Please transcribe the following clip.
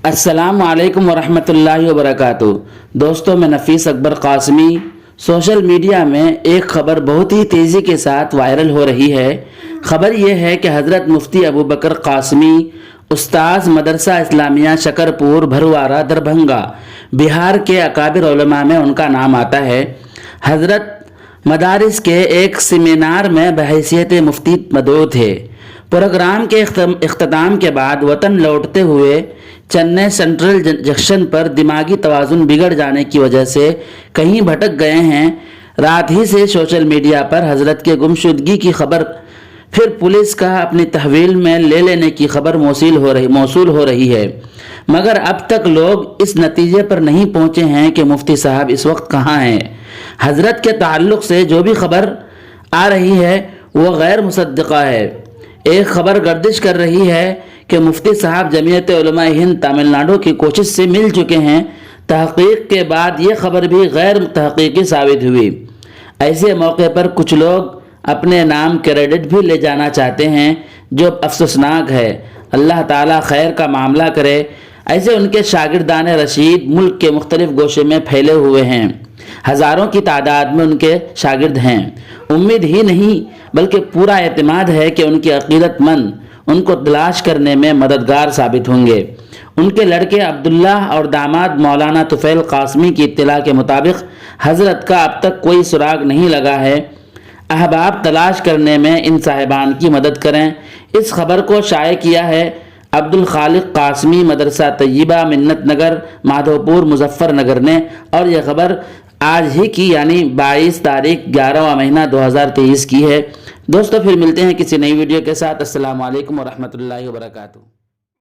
السلام علیکم ورحمۃ اللہ وبرکاتہ۔ دوستوں، میں نفیس اکبر قاسمی۔ سوشل میڈیا میں ایک خبر بہت ہی تیزی کے ساتھ وائرل ہو رہی ہے۔ خبر یہ ہے کہ حضرت مفتی ابوبکر قاسمی، استاذ مدرسہ اسلامیہ شکرپور بھروارہ دربھنگا، بہار کے اکابر علماء میں ان کا نام آتا ہے۔ حضرت مدارس کے ایک سیمینار میں بحیثیت مفتی مدعو تھے۔ پروگرام کے اختتام کے بعد وطن لوٹتے ہوئے چنئی سینٹرل جنکشن پر دماغی توازن بگڑ جانے کی وجہ سے کہیں بھٹک گئے ہیں۔ رات ہی سے سوشل میڈیا پر حضرت کے گمشدگی کی خبر، پھر پولیس کا اپنی تحویل میں لے لینے کی خبر موصول ہو رہی ہے، مگر اب تک لوگ اس نتیجے پر نہیں پہنچے ہیں کہ مفتی صاحب اس وقت کہاں ہیں۔ حضرت کے تعلق سے جو بھی خبر آ رہی ہے وہ غیر مصدقہ ہے۔ ایک خبر گردش کر رہی ہے کہ مفتی صاحب جمعیت علماء ہند تامل ناڈو کی کوشش سے مل چکے ہیں۔ تحقیق کے بعد یہ خبر بھی غیر تحقیقی ثابت ہوئی۔ ایسے موقع پر کچھ لوگ اپنے نام کریڈٹ بھی لے جانا چاہتے ہیں، جو افسوسناک ہے۔ اللہ تعالیٰ خیر کا معاملہ کرے۔ ایسے ان کے شاگردان رشید ملک کے مختلف گوشے میں پھیلے ہوئے ہیں۔ ہزاروں کی تعداد میں ان کے شاگرد ہیں۔ امید ہی نہیں بلکہ پورا اعتماد ہے کہ ان کے عقیدت مند ان کو تلاش کرنے میں مددگار ثابت ہوں گے۔ ان کے لڑکے عبداللہ اور داماد مولانا طفیل قاسمی کی اطلاع کے مطابق حضرت کا اب تک کوئی سراغ نہیں لگا ہے۔ احباب تلاش کرنے میں ان صاحبان کی مدد کریں۔ اس خبر کو شائع کیا ہے عبدالخالق قاسمی، مدرسہ طیبہ، منت نگر، مادھوپور، مظفر نگر نے، اور یہ خبر آج ہی کی یعنی 22 تاریخ 11واں مہینہ 2023 کی ہے۔ دوستو، پھر ملتے ہیں کسی نئی ویڈیو کے ساتھ۔ السلام علیکم ورحمۃ اللہ وبرکاتہ۔